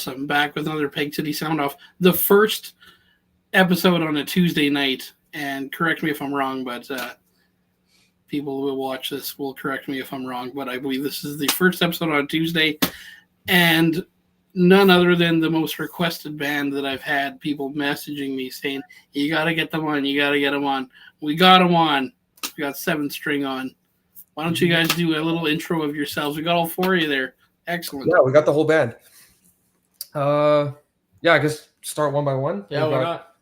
Awesome. Back with another Peg City Soundoff. The first episode on a Tuesday night. And correct me if I'm wrong, but people who will watch this will correct me if I'm wrong. But I believe this is the first episode on Tuesday. And none other than the most requested band that I've had people messaging me saying, you got to get them on. You got to get them on. We got them on. We got 7th String on. Why don't you guys do a little intro of yourselves? We got all 4 of you there. Excellent. Yeah, we got the whole band. I guess start one by one. Yeah, why not?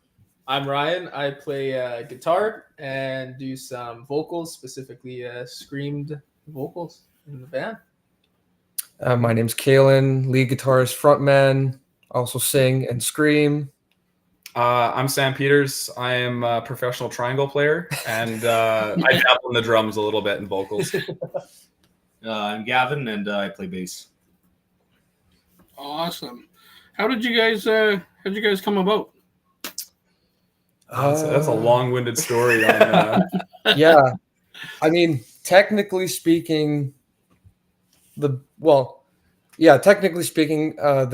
I'm Ryan. I play guitar and do some vocals, specifically screamed vocals in the band. My name's Kalen, lead guitarist, frontman, also sing and scream. I'm Sam Peters. I am a professional triangle player, and I dabble in the drums a little bit and vocals. I'm Gavin, and I play bass. Awesome. How did you guys come about? That's a long-winded story. Yeah, I mean, technically speaking, the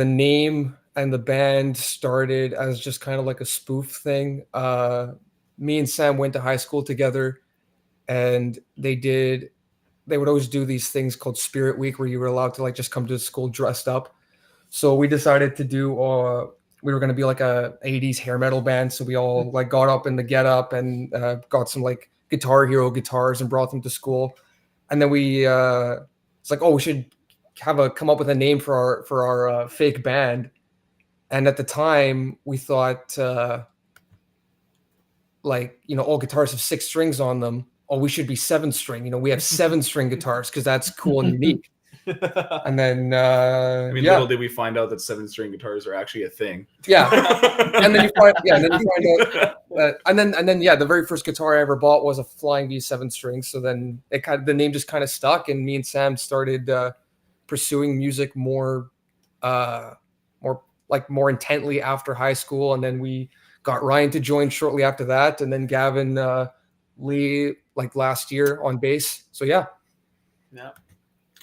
name and the band started as just kind of like a spoof thing. Me and Sam went to high school together, and they would always do these things called Spirit Week, where you were allowed to like just come to school dressed up. So we decided to do we were going to be like a 80s hair metal band. So we all like got up in the get up and got some like Guitar Hero guitars and brought them to school. And then we it's like, oh, we should come up with a name for our fake band. And at the time we thought all guitars have 6 strings on them. Oh, we should be 7th String. We have 7th String guitars because that's cool and unique. And then little did we find out that 7th-string guitars are actually a thing. Yeah. And then you find out the very first guitar I ever bought was a Flying V 7th-string. So then the name just kind of stuck, and me and Sam started pursuing music more intently after high school, and then we got Ryan to join shortly after that, and then Gavin Lee like last year on bass. So yeah.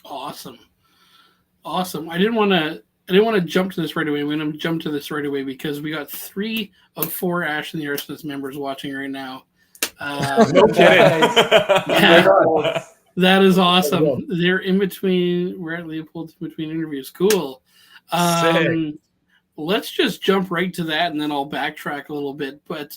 Awesome. I didn't want to jump to this right away. I'm going to jump to this right away because we got 3 of 4 Ash and the Arsonist members watching right now. No kidding. Yeah, that is awesome. They're in between. We're at Leopold's in between interviews. Cool. Let's just jump right to that, and then I'll backtrack a little bit. But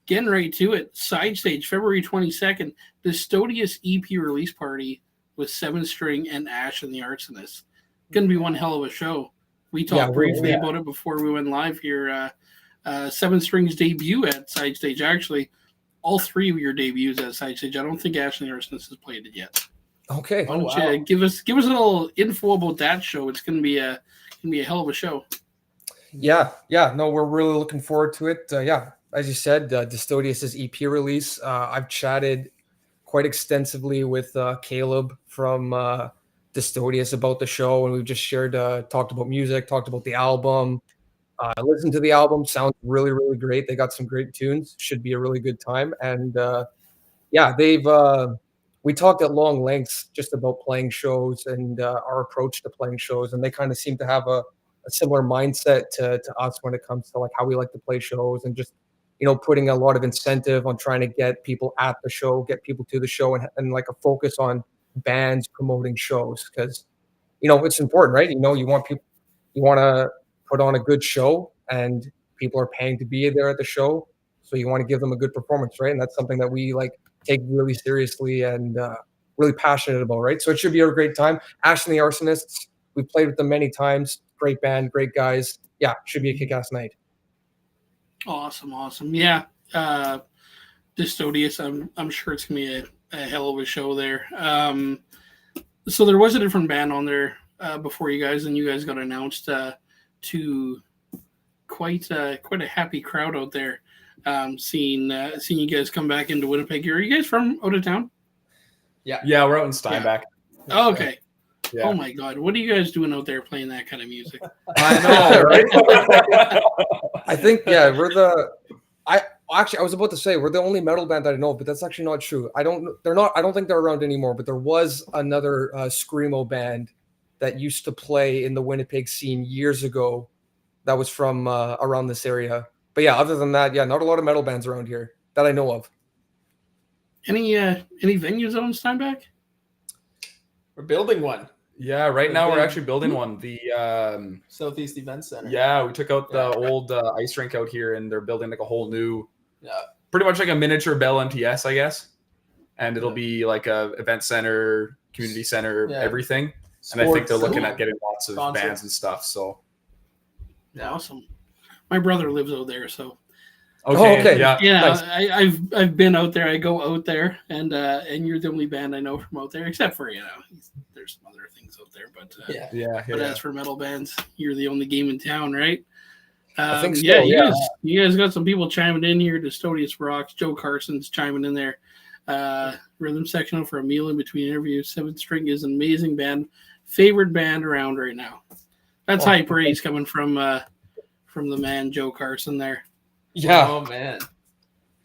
getting right to it, Side Stage, February 22nd, Dystodious EP release party with 7th-String and Ash and the Arsonists. Going to be one hell of a show. We talked briefly about it before we went live here. 7th-String's debut at Side Stage. Actually, all 3 of your debuts at Side Stage. I don't think Ash and the Arsonists has played it yet. Okay. Why don't you give us a little info about that show? It's going to be a hell of a show. Yeah. No, we're really looking forward to it. As you said, Dystodious's EP release. I've chatted quite extensively with Caleb from Dystodious about the show, and we've just talked about music, talked about the album. Listened to the album, sounds really, really great. They got some great tunes. Should be a really good time. And we talked at long lengths just about playing shows and our approach to playing shows, and they kind of seem to have a similar mindset to us when it comes to like how we like to play shows, and just putting a lot of incentive on trying to get people at the show, get people to the show, and like a focus on bands promoting shows, because it's important, right? You want to put on a good show, and people are paying to be there at the show, so you want to give them a good performance, right? And that's something that we like take really seriously and really passionate about, right? So it should be a great time. Ash and the Arsonists, we've played with them many times. Great band, great guys. Yeah, should be a kick-ass night. Awesome. Yeah. Dystodious, I'm sure it's going to be a hell of a show there. So there was a different band on there before you guys, and you guys got announced to quite a happy crowd out there. Seeing you guys come back into Winnipeg. Are you guys from out of town? Yeah, we're out in Steinbach. Yeah. Oh, okay. Yeah. Oh my God, what are you guys doing out there playing that kind of music? I know, right? I think I was about to say we're the only metal band that I know, but that's actually not true. I don't think they're around anymore, but there was another screamo band that used to play in the Winnipeg scene years ago that was from around this area. But yeah, other than that, yeah, not a lot of metal bands around here that I know of. Any venues on Steinbach? We're building one. Yeah, right now we're actually building one. The Southeast Event Center. yeah, we took out the old ice rink out here, and they're building like a whole new, Yeah. pretty much like a miniature Bell MTS, I guess. And it'll be like a event center, community center, everything. And I think they're looking at getting lots of bands and stuff. So Awesome. My brother lives out there, so okay. Yeah. nice. I've been out there. I go out there, and you're the only band I know from out there, except for there's some other things out there, but But as for metal bands, you're the only game in town, right? I think so, you guys got some people chiming in here. Custodius Rocks, Joe Carson's chiming in there. Rhythm sectional for a meal in between interviews. 7thString is an amazing band, favorite band around right now. That's high praise coming from the man Joe Carson there. Yeah. Oh man.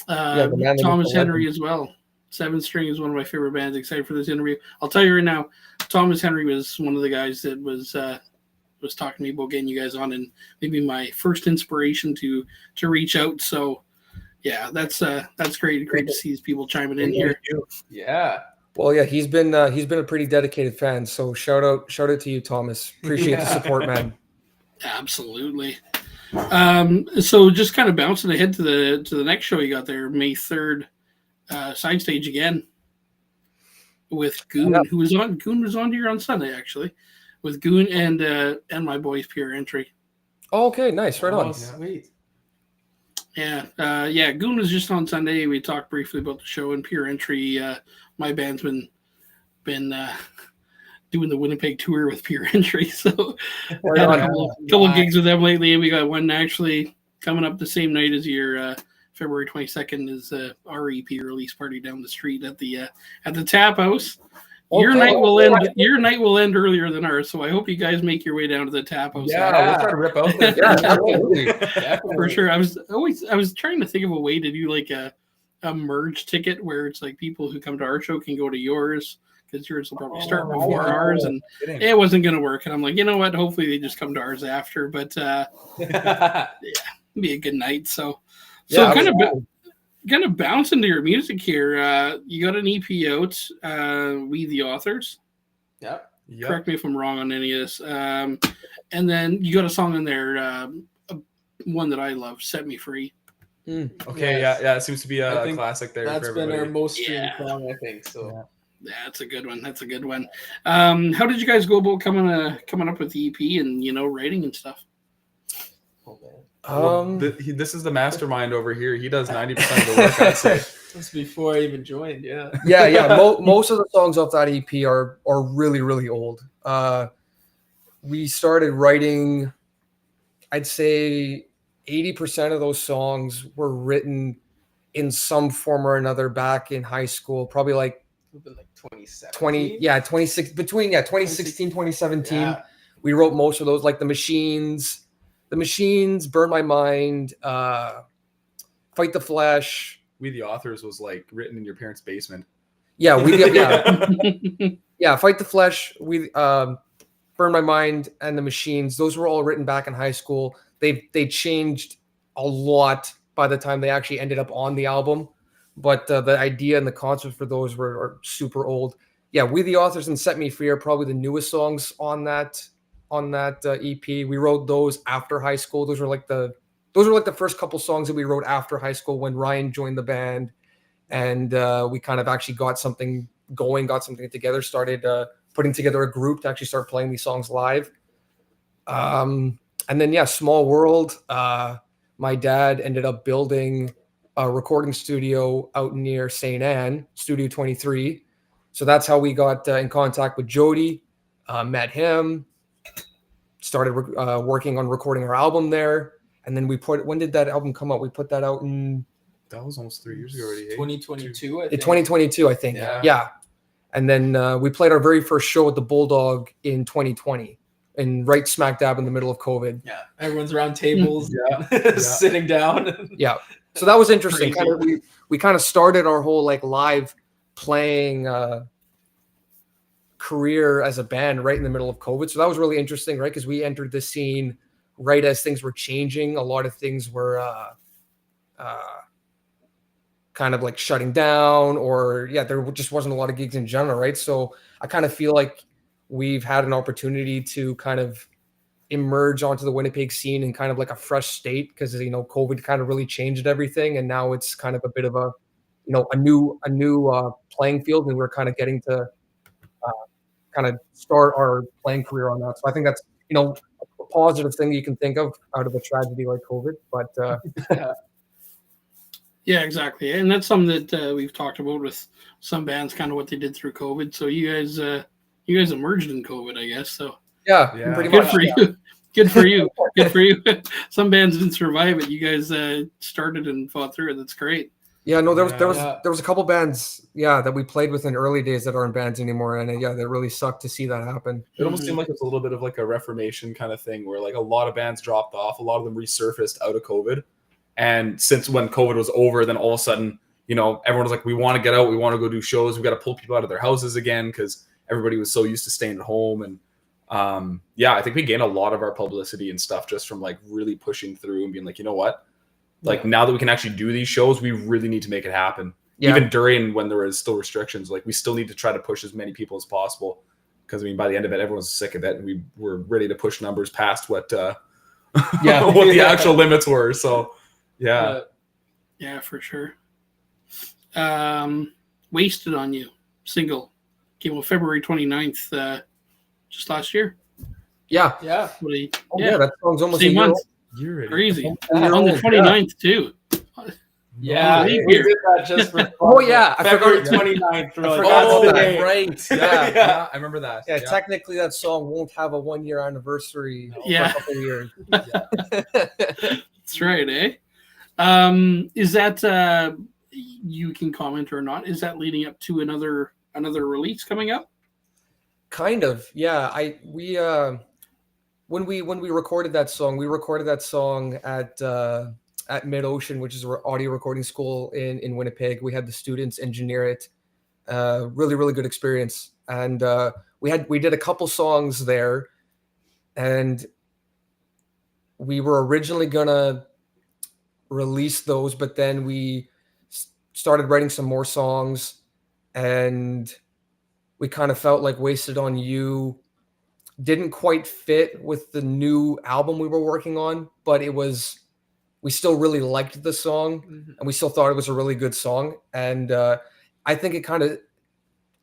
The man Thomas Henry as well. 7thString is one of my favorite bands. Excited for this interview. I'll tell you right now, Thomas Henry was one of the guys that was talking to me about getting you guys on, and maybe my first inspiration to reach out. So yeah, that's great to see these people chiming in here. Yeah. Well, yeah, he's been a pretty dedicated fan. So shout out to you, Thomas. Appreciate the support, man. Absolutely. So just kind of bouncing ahead to the next show you got there, May 3rd, side stage again with Goon, who was on. Goon was on here on Sunday actually, with Goon and my boys Pure Entry. Oh, okay, nice, right on. Sweet. Yeah, Goon was just on Sunday. We talked briefly about the show and Pure Entry. My band's been doing the Winnipeg tour with Pure Entry, so had a couple gigs with them lately, and we got one actually coming up the same night as your February 22nd is our EP release party down the street at the Tap House. Your night will end earlier than ours, so I hope you guys make your way down to the Tap House. Yeah, we'll try to rip out there. Absolutely. For sure. I was trying to think of a way to do like a merge ticket where it's like people who come to our show can go to yours, because yours will probably start before ours, and it wasn't going to work. And I'm like, you know what? Hopefully they just come to ours after. But yeah, it'd be a good night. So kind of bounce into your music here. You got an EP out, We the Authors. Yep. Correct me if I'm wrong on any of this. And then you got a song in there, one that I love, Set Me Free. Okay, yeah, it seems to be a classic there. That's for been everybody. our most streamed song, I think. So yeah, that's a good one. How did you guys go about coming up with the EP and writing and stuff? This is the mastermind over here. He does 90% of the work, I'd say. That's before I even joined. Yeah. Most of the songs off that EP are really, really old. We started writing, I'd say 80% of those songs were written in some form or another back in high school, probably like 2017. 2016, 2017. Yeah. We wrote most of those, like The Machines, Burn My Mind, Fight the Flesh. We the Authors was like written in your parents' basement. Yeah, Fight the Flesh, Burn My Mind, and The Machines. Those were all written back in high school. They changed a lot by the time they actually ended up on the album, but the idea and the concept for those are super old. Yeah, We the Authors and Set Me Free are probably the newest songs on that EP. We wrote those after high school. Those were like the first couple songs that we wrote after high school when Ryan joined the band, and we kind of actually got something going, got something together, started putting together a group to actually start playing these songs live. And then, Small World. My dad ended up building a recording studio out near St. Anne, Studio 23. So that's how we got in contact with Jody, met him, started working on recording our album there. And then when did that album come out? We put that out in... That was almost 3 years ago already. 2022, I think. 2022, I think. Yeah. And then we played our very first show at the Bulldog in 2020. And right smack dab in the middle of COVID. Yeah, everyone's around tables, sitting down. Yeah, so that was interesting. We kind of started our whole like live playing career as a band right in the middle of COVID. So that was really interesting, right? Because we entered the scene right as things were changing. A lot of things were kind of like shutting down, or there just wasn't a lot of gigs in general, right? So I kind of feel like we've had an opportunity to kind of emerge onto the Winnipeg scene in kind of like a fresh state, because COVID kind of really changed everything, and now it's kind of a bit of a a new playing field, and we're kind of getting to kind of start our playing career on that. So I think that's a positive thing you can think of out of a tragedy like COVID. But yeah, exactly, and that's something that we've talked about with some bands, kind of what they did through COVID. So you guys emerged in COVID, I guess. So yeah. Pretty good much. For you. Good for you. Good for you. Some bands didn't survive it. You guys started and fought through it. That's great. Yeah, no, there was a couple bands, that we played with in early days that aren't bands anymore, and that really sucked to see that happen. It almost seemed like it's a little bit of like a reformation kind of thing, where like a lot of bands dropped off, a lot of them resurfaced out of COVID, and since when COVID was over, then all of a sudden, everyone was like, we want to get out, we want to go do shows, we got to pull people out of their houses again because everybody was so used to staying at home, and I think we gained a lot of our publicity and stuff just from like really pushing through and being like, you know what? Like now that we can actually do these shows, we really need to make it happen. Yeah. Even during when there was still restrictions, like we still need to try to push as many people as possible. Because by the end of it, everyone's sick of it, and we were ready to push numbers past what what the actual limits were. So yeah, for sure. Wasted on You single came out February 29th, just last year. Yeah. That song's almost same month. Crazy. On the 29th too. Yeah, we did that just for February 29th. Right. Yeah, I remember that. Yeah, technically that song won't have a 1-year anniversary for a couple of years. That's right, eh? Is that you can comment or not? Is that leading up to another release coming up? Kind of, yeah. When we recorded that song at Mid-Ocean, which is an audio recording school in Winnipeg. We had the students engineer it. Really, really good experience. And we did a couple songs there, and we were originally gonna release those, but then we started writing some more songs, and we kind of felt like Wasted on You didn't quite fit with the new album we were working on, but we still really liked the song, and we still thought it was a really good song. And I think it kind of,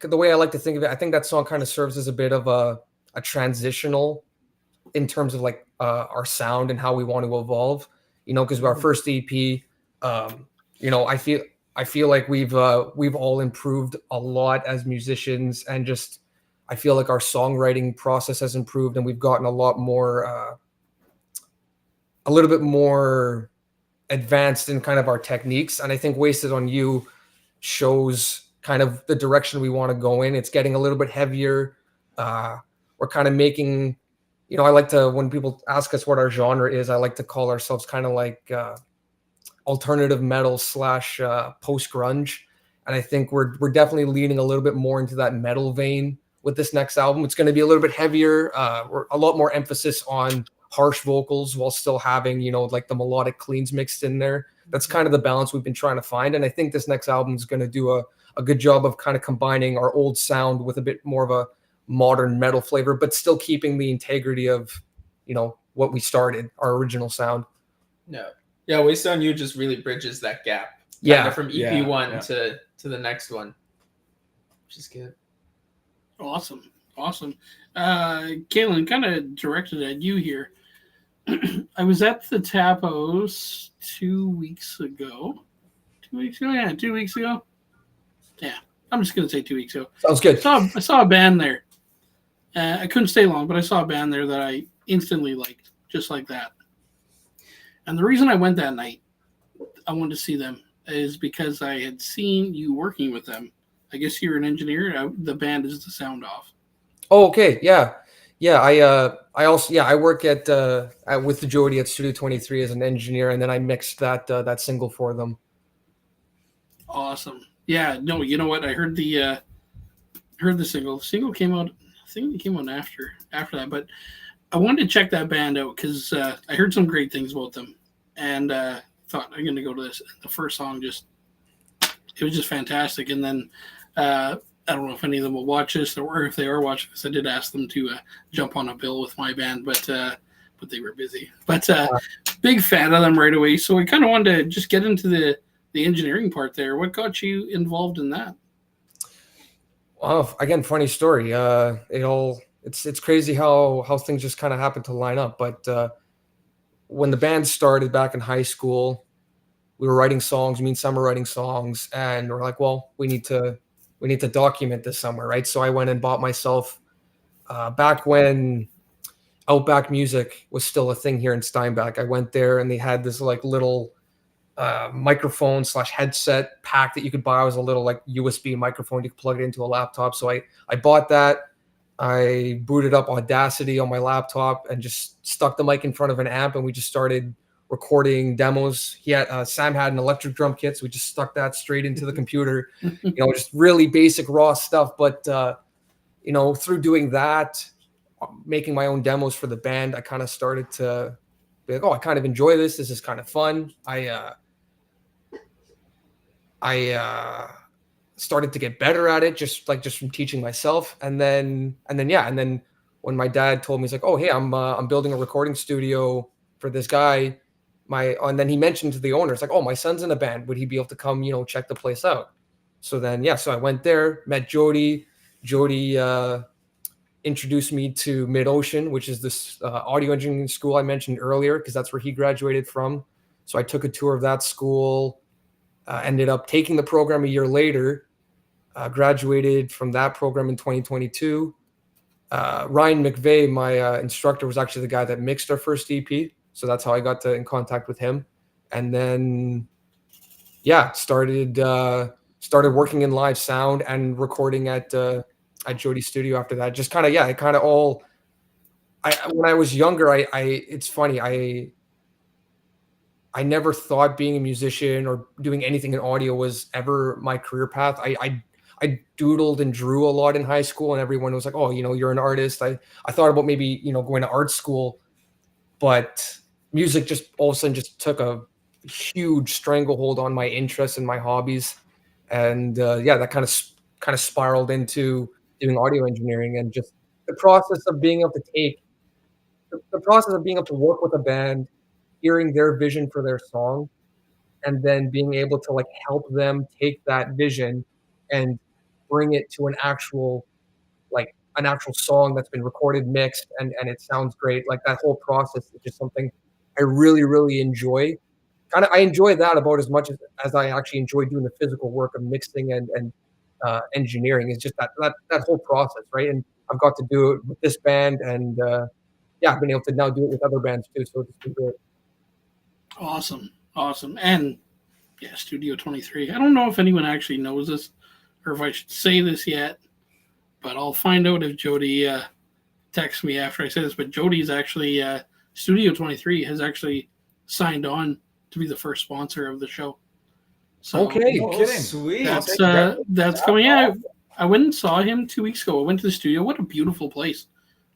the way I like to think of it, I think that song kind of serves as a bit of a transitional in terms of like our sound and how we want to evolve, because our first EP, I feel like we've all improved a lot as musicians, and just I feel like our songwriting process has improved, and we've gotten a lot more, a little bit more advanced in kind of our techniques. And I think Wasted on You shows kind of the direction we want to go in. It's getting a little bit heavier. We're kind of making, I like to, when people ask us what our genre is, I like to call ourselves kind of like alternative metal / post grunge. And I think we're definitely leaning a little bit more into that metal vein with this next album. It's going to be a little bit heavier. We're a lot more emphasis on harsh vocals while still having, like the melodic cleans mixed in there. That's kind of the balance we've been trying to find. And I think this next album is going to do a good job of kind of combining our old sound with a bit more of a modern metal flavor, but still keeping the integrity of, what we started, our original sound. Yeah, Wasted on You just really bridges that gap. From EP one to the next one, which is good. Awesome. Kaylin, kind of directed at you here. I was at the Tapos 2 weeks ago. 2 weeks ago? Yeah, 2 weeks ago. Yeah, I'm just going to say 2 weeks ago. Sounds good. I saw a band there. I couldn't stay long, but I saw a band there that I instantly liked, just like that. And the reason I went that night, I wanted to see them, is because I had seen you working with them. I guess you're an engineer. The band is the Soundoff. Oh, okay. Yeah. I also I work at with the Jody at Studio 23 as an engineer, and then I mixed that single for them. Awesome. Yeah. No, you know what? I heard heard the single. The single came out. I think it came out after that, but I wanted to check that band out because I heard some great things about them, and thought I'm going to go to this. The first song it was just fantastic. And then I don't know if any of them will watch this, or if they are watching this, I did ask them to jump on a bill with my band, but they were busy. But big fan of them right away. So we kind of wanted to just get into the engineering part there. What got you involved in that? Well, again, funny story. It's crazy how things just kind of happen to line up. But when the band started back in high school, we were writing songs. Me and Sam were writing songs, and we're like, well, we need to document this somewhere, right? So I went and bought myself back when Outback Music was still a thing here in Steinbach. I went there, and they had this like little microphone / headset pack that you could buy. It was a little like USB microphone. You could plug it into a laptop. So I bought that. I booted up Audacity on my laptop and just stuck the mic in front of an amp, and we just started recording demos. Sam had an electric drum kit, so we just stuck that straight into the computer. Just really basic raw stuff. But through doing that, making my own demos for the band, I kind of started to be like, oh, I kind of enjoy this. This is kind of fun. I started to get better at it, just from teaching myself. And then when my dad told me, he's like, oh, hey, I'm building a recording studio for this guy. And then he mentioned to the owner, it's like, oh, my son's in a band. Would he be able to come, check the place out? So then, so I went there, met Jody. Jody introduced me to Mid-Ocean, which is this audio engineering school I mentioned earlier, because that's where he graduated from. So I took a tour of that school, ended up taking the program a year later, graduated from that program in 2022. Ryan McVeigh, my instructor, was actually the guy that mixed our first EP. So that's how I got in contact with him. And then, started working in live sound and recording at Jody's studio after that. Just kind of, when I was younger, it's funny. I never thought being a musician or doing anything in audio was ever my career path. I doodled and drew a lot in high school, and everyone was like, oh, you're an artist. I thought about maybe, going to art school, but music just all of a sudden just took a huge stranglehold on my interests and my hobbies. And that kind of spiraled into doing audio engineering, and just the process of being able to work with a band, hearing their vision for their song, and then being able to help them take that vision and bring it to an actual song that's been recorded, mixed, and it sounds great. That whole process is just something I really, really enjoy. I enjoy that about as much as I actually enjoy doing the physical work of mixing and engineering. It's just that whole process, right? And I've got to do it with this band, and I've been able to now do it with other bands too. So it's been great. Awesome. And Studio 23. I don't know if anyone actually knows this, or if I should say this yet, but I'll find out if Jody texts me after I say this. But Jody's actually Studio 23 has actually signed on to be the first sponsor of the show. So okay, no kidding. Sweet. that's coming out. I went and saw him 2 weeks ago. I went to the studio. What a beautiful place!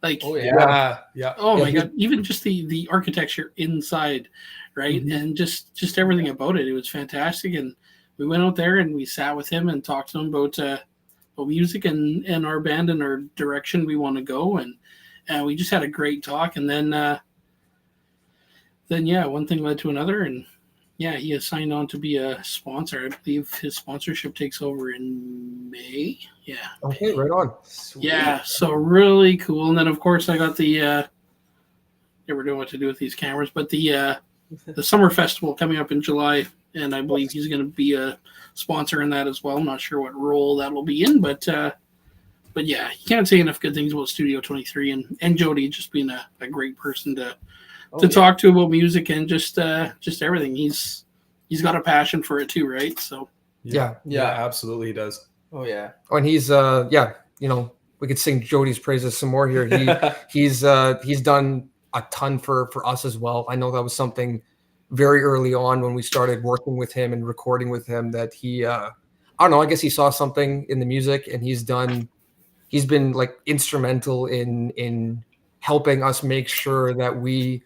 Oh yeah. Oh my God! Even just the architecture inside, right, and just everything about it. It was fantastic. And we went out there and we sat with him and talked to him about music and our band and our direction we want to go. And we just had a great talk. And then one thing led to another, and he has signed on to be a sponsor. I believe his sponsorship takes over in May. Yeah. Okay, right on. Sweet. Yeah, so really cool. And then of course I got the never know what to do with these cameras, but the summer festival coming up in July, and I believe he's going to be a sponsor in that as well. I'm not sure what role that will be in, but you can't say enough good things about Studio 23 and Jody just being a great person to talk to about music and just everything. He's got a passion for it too, right? So Yeah, absolutely, he does. Oh yeah. and he's we could sing Jody's praises some more here. He's done a ton for us as well. I know that was something very early on when we started working with him and recording with him that he I don't know, I guess he saw something in the music, and he's done he's been like instrumental in helping us make sure that we,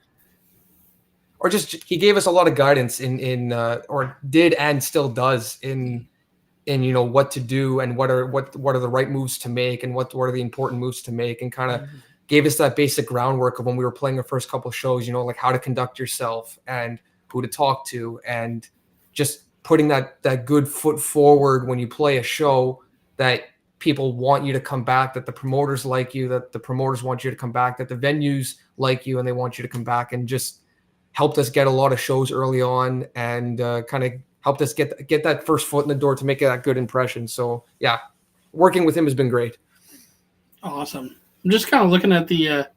or just he gave us a lot of guidance in or did and still does in what to do and what are the right moves to make and what are the important moves to make, and kind of gave us that basic groundwork of when we were playing our first couple shows, like how to conduct yourself and who to talk to, and just putting that good foot forward when you play a show, that people want you to come back, that the promoters like you, that the promoters want you to come back, that the venues like you and they want you to come back, and just helped us get a lot of shows early on, and kind of helped us get that first foot in the door to make that good impression. So yeah, working with him has been great. Awesome. I'm just kind of looking at the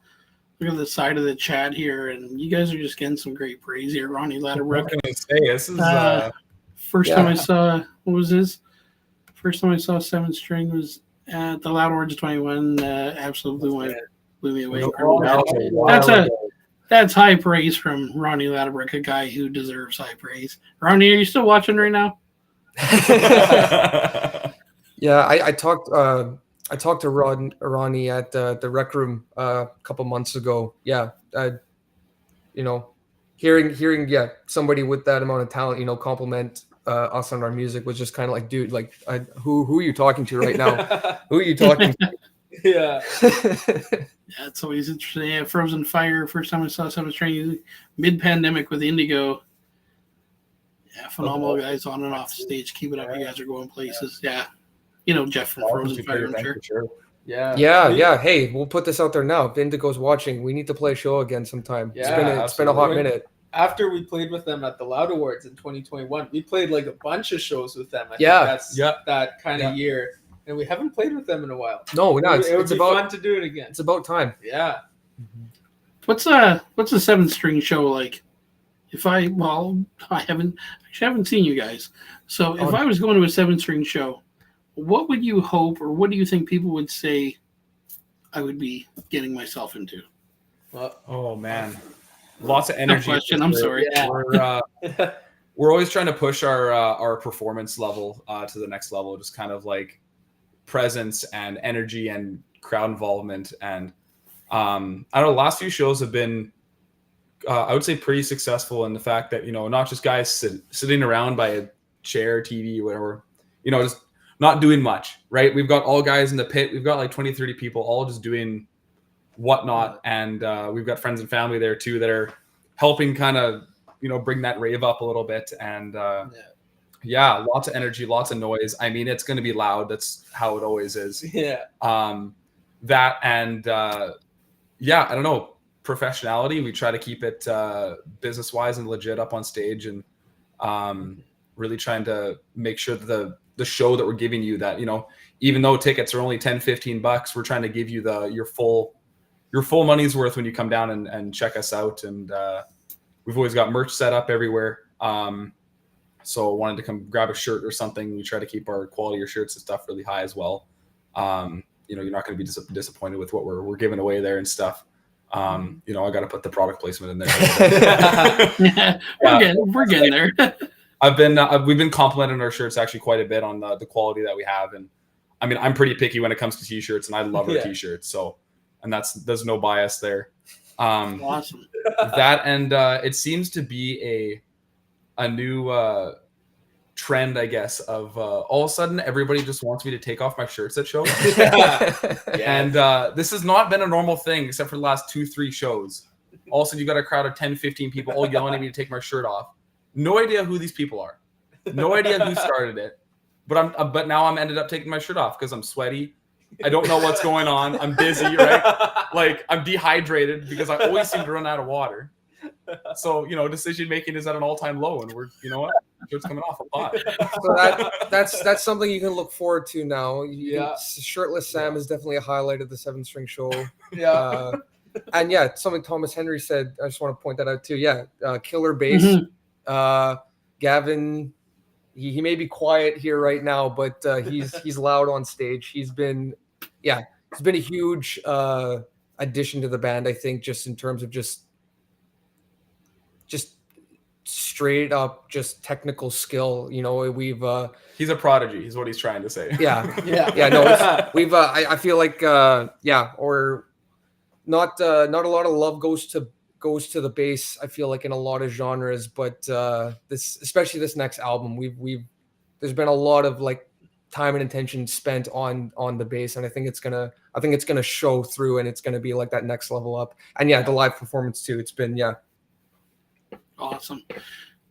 side of the chat here, and you guys are just getting some great praise here. Ronnie Ladderbrook. What can I say? This is First time I saw, what was this? First time I saw 7thString was at the Loud Orange 21. Absolutely blew me away. That's high praise from Ronnie Ladderbrook, a guy who deserves high praise. Ronnie, are you still watching right now? Yeah, I talked to Ronnie at the Rec Room a couple months ago. Yeah, hearing somebody with that amount of talent, compliment us on our music was just kind of like, dude, like who are you talking to right now? Who are you talking to? Yeah. Yeah, it's always interesting. Yeah, Frozen Fire, first time I saw 7thString mid-pandemic with Indigo. Yeah, phenomenal guys on and off the stage. Keep it up. You guys are going places. Yeah. Jeff from Frozen Fire, I'm sure. Yeah. Hey, we'll put this out there now. If Indigo's watching, we need to play a show again sometime. Yeah, it's been a hot minute. After we played with them at the Loud Awards in 2021, we played like a bunch of shows with them. I think that's that kind of year. And we haven't played with them in a while. No, it would be fun to do it again. It's about time. Yeah. What's a 7thString show like? I haven't seen you guys. So if I was going to a 7thString show, what would you hope, or what do you think people would say I would be getting myself into? Well, oh man, lots of energy. No question. I'm sorry. Yeah. We're always trying to push our performance level to the next level, just kind of like presence and energy and crowd involvement. And I don't know, the last few shows have been I would say pretty successful in the fact that not just guys sitting around by a chair, TV, whatever, just not doing much, right? We've got all guys in the pit. We've got like 20-30 people all just doing whatnot, and we've got friends and family there too that are helping kind of bring that rave up a little bit. And yeah, lots of energy, lots of noise. I mean, it's going to be loud. That's how it always is. Yeah. That and yeah, I don't know, professionality. We try to keep it business wise and legit up on stage, and really trying to make sure that the show that we're giving you, that even though tickets are only $10-15, we're trying to give you your full money's worth when you come down and check us out. And we've always got merch set up everywhere. So wanted to come grab a shirt or something. We try to keep our quality of shirts and stuff really high as well. You're not going to be disappointed with what we're giving away there and stuff. I got to put the product placement in there. We're getting there. We've been complimenting our shirts actually quite a bit on the quality that we have. And I mean, I'm pretty picky when it comes to t-shirts, and I love our t-shirts. So, and there's no bias there. Awesome. That, and it seems to be a new trend, I guess, of all of a sudden everybody just wants me to take off my shirts at shows. And this has not been a normal thing except for the last 2-3 shows. All of a sudden you got a crowd of 10-15 people all yelling at me to take my shirt off. No idea who these people are. No idea who started it. But now I'm ended up taking my shirt off because I'm sweaty. I don't know what's going on. I'm busy, right? Like, I'm dehydrated because I always seem to run out of water. So, decision making is at an all-time low, and we're, shirt's coming off a lot. So that's something you can look forward to now. Shirtless Sam is definitely a highlight of the 7thString show. Yeah. And yeah, something Thomas Henry said, I just want to point that out too. Yeah, killer bass. Gavin, he may be quiet here right now, but he's loud on stage. He's been a huge addition to the band, I think, just in terms of just straight up just technical skill. You know, we've He's a prodigy, is what he's trying to say. yeah. Yeah. Yeah, no, we've I feel like or not a lot of love goes to the bass, I feel like, in a lot of genres, but this, especially this next album, there's been a lot of like time and attention spent on the bass, and I think it's gonna show through, and it's gonna be like that next level up. And the live performance too, it's been Awesome.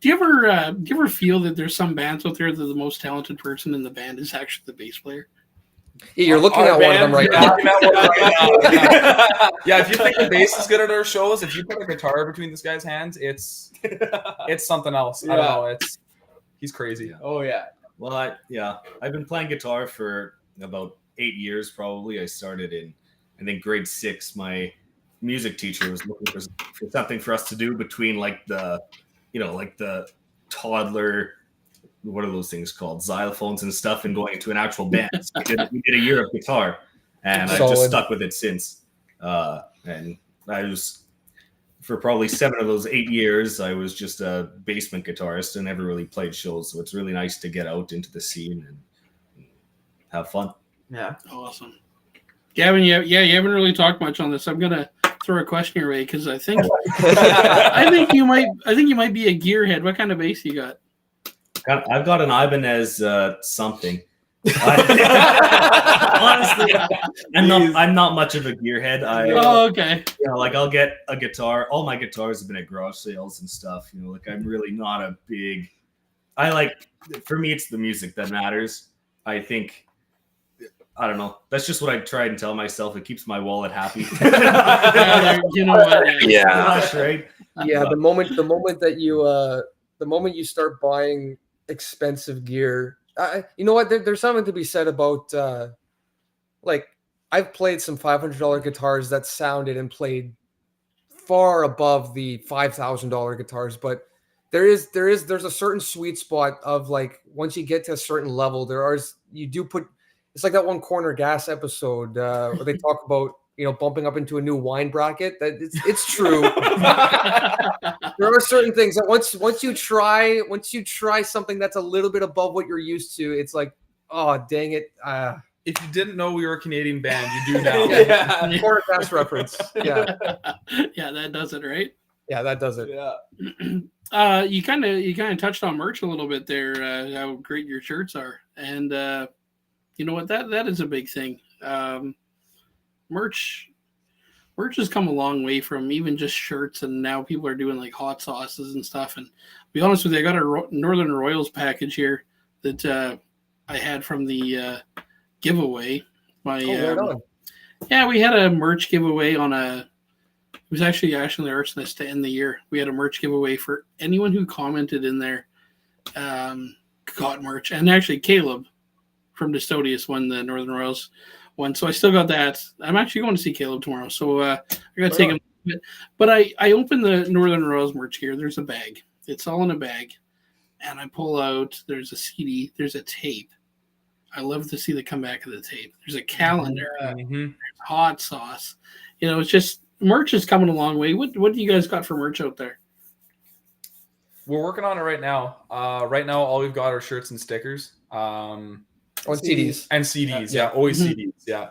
Do you ever feel that there's some bands out there that the most talented person in the band is actually the bass player? Yeah, you're looking at one of them right now. Yeah, if you think the bass is good at our shows, if you put a guitar between this guy's hands, it's something else. I don't know. He's crazy. Oh yeah. Well, I've been playing guitar for about 8 years, probably. I started in, I think, grade 6. My music teacher was looking for something for us to do between like the toddler, what are those things called, xylophones and stuff, and going into an actual band. So we did a year of guitar, and I've just stuck with it since. And I was, for probably 7 of those 8 years, I was just a basement guitarist and never really played shows. So it's really nice to get out into the scene and have fun. Yeah. Awesome. Gavin, you haven't really talked much on this. I'm gonna throw a question your way because I think you might be a gearhead. What kind of bass you got? I've got an Ibanez something. Honestly, I'm not much of a gearhead. Okay. Like I'll get a guitar. All my guitars have been at garage sales and stuff. Like I'm really not a big. For me, it's the music that matters. I think. I don't know. That's just what I try and tell myself. It keeps my wallet happy. You know what? Yeah. Gosh, right. Yeah. The moment you start buying expensive gear, you know what? There's something to be said about like I've played some $500 guitars that sounded and played far above the $5,000 guitars, but there's a certain sweet spot of like once you get to a certain level, it's like that one Corner Gas episode where they talk about bumping up into a new wine bracket. That it's true. There are certain things that once you try something that's a little bit above what you're used to, it's like, oh dang it. If you didn't know we were a Canadian band, you do now. Yeah. Corner Gas reference. Yeah. Yeah, that does it, right? Yeah, that does it. Yeah. You kind of touched on merch a little bit there. How great your shirts are, and you know what? That is a big thing. Merch has come a long way from even just shirts, and now people are doing like hot sauces and stuff. And to be honest with you, I got a Northern Royals package here that I had from the giveaway. We had a merch giveaway it was actually the Arsonist to end the year. We had a merch giveaway for anyone who commented in there, got merch. And actually Caleb from Distodius won the Northern Royals one. So I still got that. I'm actually going to see Caleb tomorrow. So I got to take him. But I opened the Northern Royals merch here. There's a bag. It's all in a bag. And I pull out, there's a CD, there's a tape. I love to see the comeback of the tape. There's a calendar, there's hot sauce. It's just, merch is coming a long way. What do you guys got for merch out there? We're working on it right now. Right now, all we've got are shirts and stickers. CDs. And CDs, yeah. Always CDs, yeah.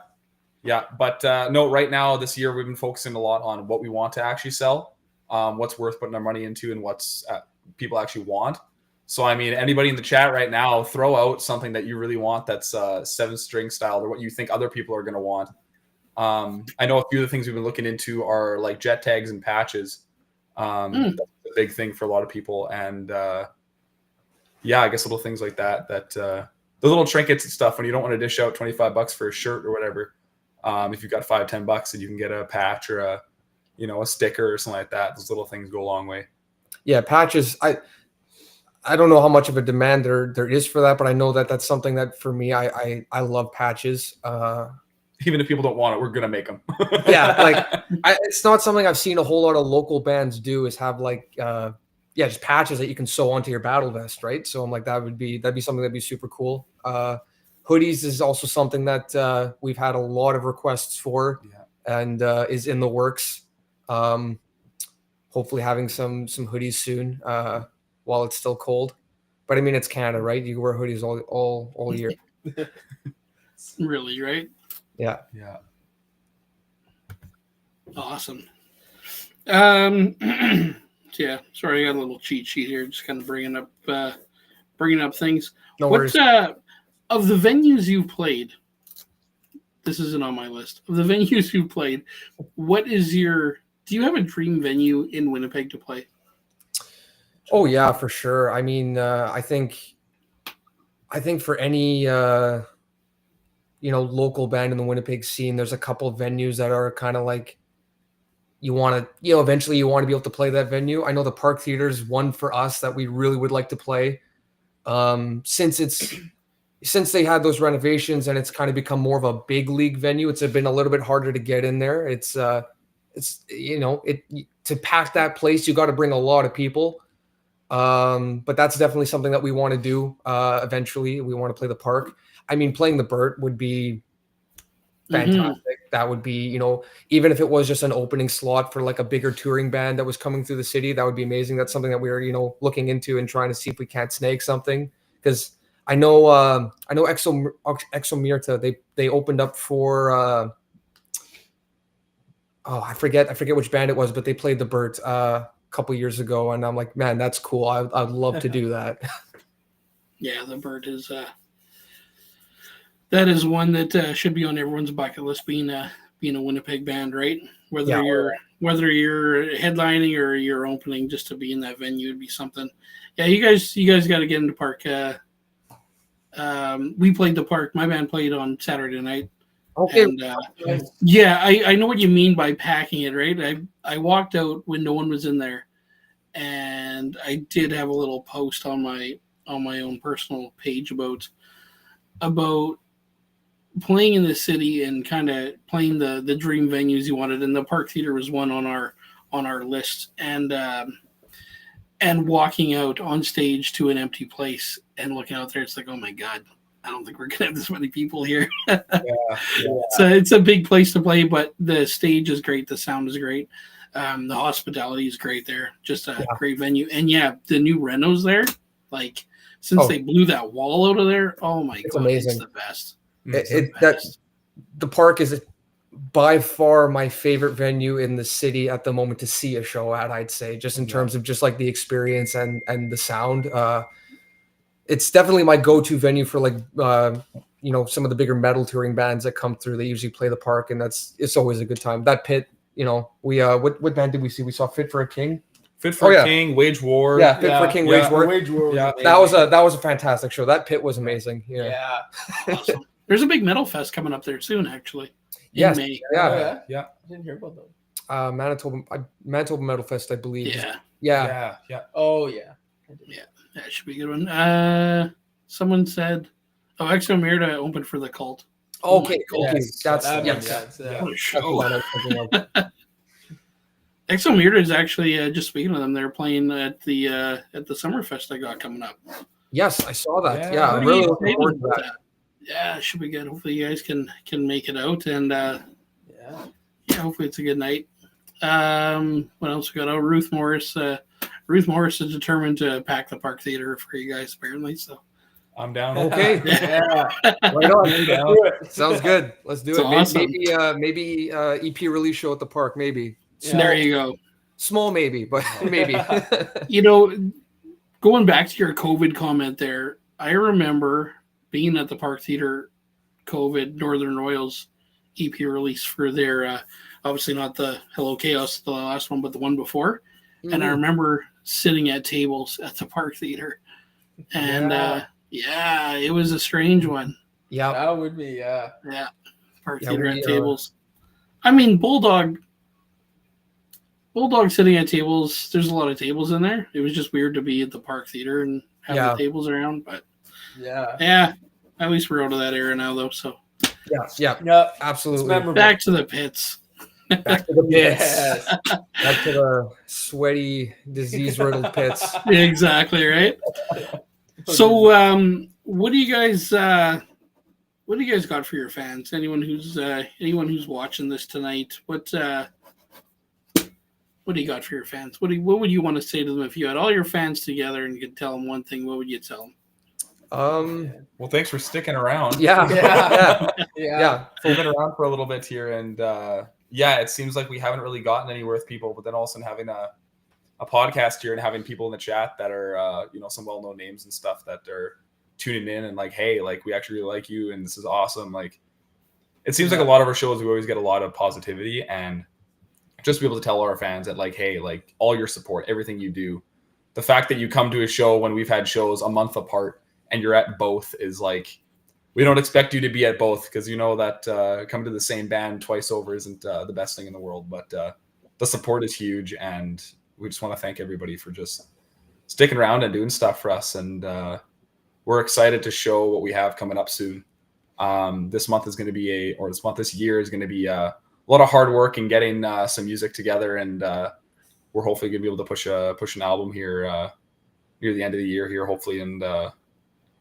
Yeah, but no, right now, this year, we've been focusing a lot on what we want to actually sell, what's worth putting our money into, and what's people actually want. So, I mean, anybody in the chat right now, throw out something that you really want that's 7-string style, or what you think other people are going to want. I know a few of the things we've been looking into are like jet tags and patches. That's a big thing for a lot of people. And I guess little things like that, the little trinkets and stuff when you don't want to dish out $25 for a shirt or whatever. If you've got $5-10 and you can get a patch or a sticker or something like that, those little things go a long way. Yeah, patches. I don't know how much of a demand there is for that, but I know that that's something that for me, I love patches. Even if people don't want it, we're gonna make them. It's not something I've seen a whole lot of local bands do, is have just patches that you can sew onto your battle vest, right? So I'm like, that'd be something that'd be super cool. Hoodies is also something that we've had a lot of requests for, and is in the works. Hopefully having some hoodies soon. while it's still cold. But I mean, it's Canada, right? You wear hoodies all year. Really, right? Yeah. Yeah. Awesome. Yeah. Sorry, I got a little cheat sheet here, just kind of bringing up things. No What worries. of the venues you've played? This isn't on my list. Of the venues you've played, what is your? Do you have a dream venue in Winnipeg to play? Oh yeah, for sure. I mean, I think for any local band in the Winnipeg scene, there's a couple of venues that are kind of like you want to, eventually you want to be able to play that venue. I know the Park Theater is one for us that we really would like to play. Since they had those renovations and it's kind of become more of a big league venue, it's been a little bit harder to get in there. It's to pack that place, you got to bring a lot of people. But that's definitely something that we want to do. Eventually we want to play the Park. I mean, playing the Burt would be fantastic. That would be, even if it was just an opening slot for like a bigger touring band that was coming through the city, that would be amazing. That's something that we're, looking into and trying to see if we can't snag something. Because I know Exomirta, they opened up for I forget which band it was, but they played the Burt a couple years ago, and I'm like, man, that's cool. I'd love to do that. Yeah, the Burt is that is one that should be on everyone's bucket list. Being a Winnipeg band, right? Whether you're headlining or you're opening, just to be in that venue would be something. Yeah, you guys got to get into Park. We played the Park. My band played on Saturday night. Okay. And, yeah, I know what you mean by packing it, right? I walked out when no one was in there, and I did have a little post on my own personal page about playing in the city and kind of playing the dream venues you wanted, and the Park Theater was one on our list, and walking out on stage to an empty place and looking out there, it's like, oh my God, I don't think we're gonna have this many people here. So it's a big place to play, but the stage is great, the sound is great, the hospitality is great there, just a great venue. And yeah, the new renos there, like since they blew that wall out of there, oh my God, amazing. It's the best. The Park is by far my favorite venue in the city at the moment to see a show at, I'd say, just in terms of just like the experience and the sound. It's definitely my go-to venue for like some of the bigger metal touring bands that come through. They usually play the Park, and it's always a good time. That pit, we what band did we see? We saw Fit for a King. Fit for a King, Wage War. Yeah, Fit for a King, Wage War. Wage War. Yeah, that was a fantastic show. That pit was amazing. Yeah. Awesome. There's a big metal fest coming up there soon, actually. Yes. May. Yeah. I didn't hear about that. Manitoba Metal Fest, I believe. Yeah. Oh yeah. That should be a good one. Someone said, Exomirta opened for the Cult. Okay. Yes. That's What a show. Exomirta is actually just speaking of them. They're playing at the Summerfest I got coming up. Yes, I saw that. Yeah, I'm really looking forward to that. Yeah, it should be good. Hopefully you guys can make it out, and hopefully it's a good night. What else we got? Ruth Morris. Ruth Morris is determined to pack the Park Theater for you guys, apparently. So I'm down. Okay. Right on. Sounds good. Let's do it. Awesome. Maybe EP release show at the Park. Maybe. There you go. Small, maybe, but maybe. Going back to your COVID comment there, I remember being at the Park Theater COVID Northern Royals EP release for their, obviously not the Hello Chaos, the last one, but the one before. Mm-hmm. And I remember sitting at tables at the Park Theater. And it was a strange one. Yeah. That would be, Yeah. Park Theater at tables. I mean, Bulldog sitting at tables, there's a lot of tables in there. It was just weird to be at the Park Theater and have the tables around, but at least we're out of that era now, though. So absolutely. Back to the pits. Back to the pits. Back to the sweaty, disease-riddled pits. Exactly right. So, what do you guys got for your fans? Anyone who's watching this tonight? What do you got for your fans? What would you want to say to them if you had all your fans together and you could tell them one thing? What would you tell them? Well, thanks for sticking around. Yeah. We've been around for a little bit here, and it seems like we haven't really gotten anywhere with people, but then all of a sudden having a podcast here and having people in the chat that are some well-known names and stuff that are tuning in and like, hey, like we actually really like you and this is awesome. Like it seems like a lot of our shows we always get a lot of positivity, and just be able to tell our fans that like, hey, like all your support, everything you do, the fact that you come to a show when we've had shows a month apart and you're at both is like, we don't expect you to be at both because you know that coming to the same band twice over isn't the best thing in the world, but the support is huge, and we just want to thank everybody for just sticking around and doing stuff for us. And we're excited to show what we have coming up soon. This year is going to be a lot of hard work and getting some music together, and we're hopefully going to be able to push an album here near the end of the year here, hopefully, and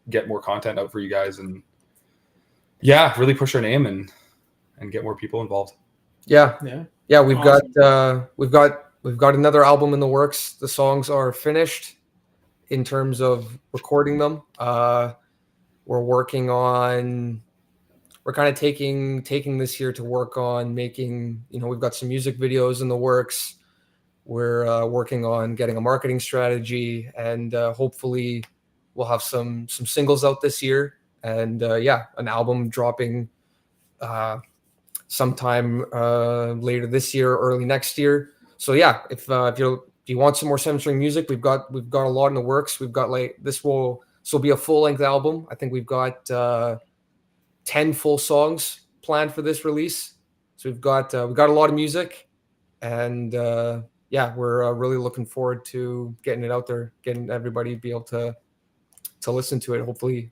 get more content out for you guys, and really push our name and get more people involved. Yeah. We've Awesome. We've got another album in the works. The songs are finished in terms of recording them. We're kind of taking this year to work on making, we've got some music videos in the works. We're working on getting a marketing strategy, and hopefully we'll have some singles out this year, and an album dropping sometime later this year, early next year. So if you want some more SeventhString music, we've got a lot in the works. We've got this will be a full-length album. I think we've got 10 full songs planned for this release. So we've got a lot of music, and we're really looking forward to getting it out there, getting everybody be able to listen to it. Hopefully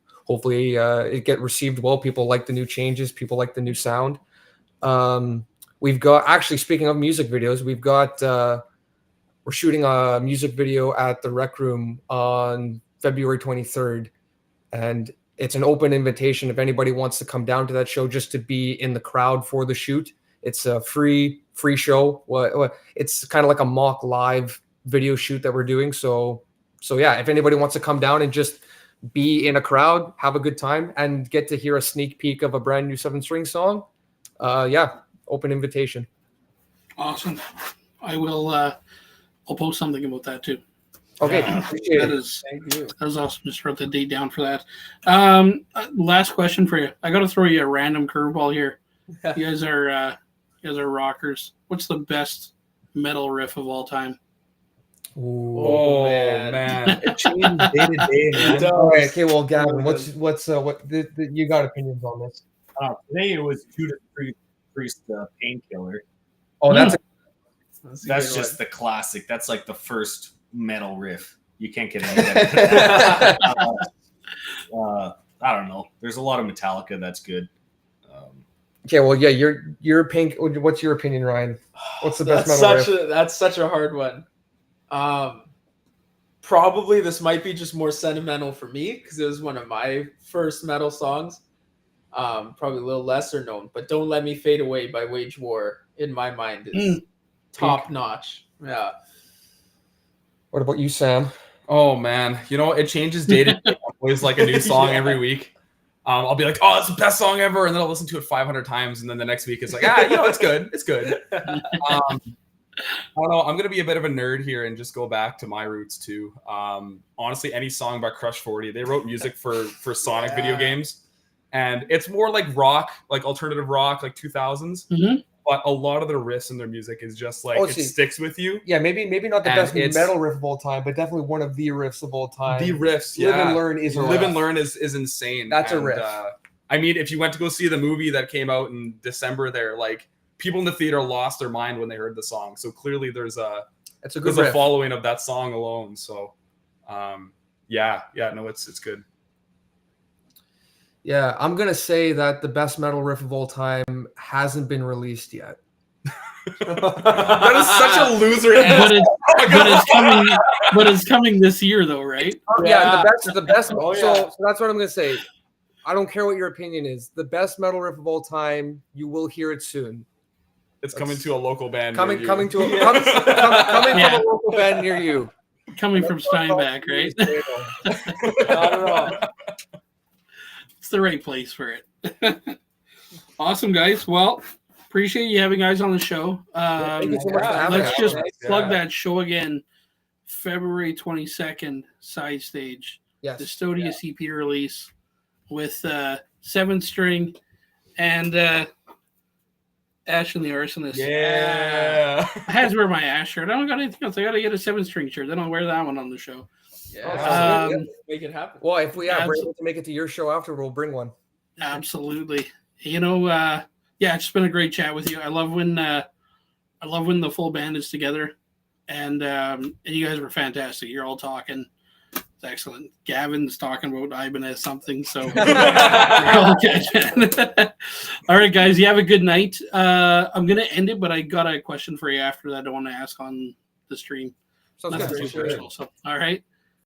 it get received well. People like the new changes. People like the new sound. We've got, actually, speaking of music videos, we're shooting a music video at the Rec Room on February 23rd, and it's an open invitation if anybody wants to come down to that show just to be in the crowd for the shoot. It's a free show. It's kind of like a mock live video shoot that we're doing. So if anybody wants to come down and just be in a crowd, have a good time, and get to hear a sneak peek of a brand new SeventhString song, open invitation. Awesome. I will. I'll post something about that too. Okay, appreciate it. Thank you. That was awesome. Just wrote the date down for that. Last question for you. I got to throw you a random curveball here. You guys are rockers. What's the best metal riff of all time? Oh man. It changes day to day, man. All right, okay. Well, Gavin, what you got opinions on this? Today it was Judas Priest Painkiller. Oh, That's just the classic. That's like the first metal riff. You can't get any better. I don't know. There's a lot of Metallica that's good. Okay, well, yeah, your pink. What's your opinion, Ryan? What's the best metal riff? That's such a hard one. Probably this might be just more sentimental for me because it was one of my first metal songs. Probably a little lesser known, but "Don't Let Me Fade Away" by Wage War in my mind is top notch. Yeah. What about you, Sam? Oh man, it changes day to day. Always like a new song every week. I'll be like, oh, that's the best song ever, and then I'll listen to it 500 times, and then the next week it's like, it's good. It's good. I don't know. I'm gonna be a bit of a nerd here and just go back to my roots too. Honestly, any song by Crush 40, they wrote music for Sonic video games, and it's more like rock, like alternative rock, like 2000s. Mm-hmm. But a lot of the riffs in their music is just like it sticks with you. Yeah, maybe not the best metal riff of all time, but definitely one of the riffs of all time. The riffs, Live and Learn is a riff. Live and Learn is insane. That's a riff. I mean, if you went to go see the movie that came out in December, there, like people in the theater lost their mind when they heard the song. So clearly, there's a following of that song alone. So, it's good. Yeah, I'm going to say that the best metal riff of all time hasn't been released yet. That is such a loser answer. But it's coming this year, though, right? Yeah, the best. So that's what I'm going to say. I don't care what your opinion is. The best metal riff of all time, you will hear it soon. It's coming to a local band. Coming near you. to coming Yeah. from a local band near you. Coming from Steinbach, right? Not at all. It's the right place for it. Awesome, guys. Well, appreciate you having guys on the show. Thank you so much for having Let's us. just Nice. plug that show again. February 22nd, Side Stage. Yes. Dystodia CP release with 7th String and Ash and the Arsonist. Yeah. I had to wear my Ash shirt. I don't got anything else. I got to get a 7th String shirt. Then I'll wear that one on the show. Yeah. Um, Make it happen. Well, if we are able to make it to your show after, we'll bring one. Absolutely. You know, it's been a great chat with you. I love when the full band is together, and you guys were fantastic. You're all talking. It's excellent. Gavin's talking about Ibanez something, so we're all catching. All right, guys, you have a good night. I'm gonna end it, but I got a question for you after that I want to ask on the stream. Sounds Nothing good. too personal. So, all right.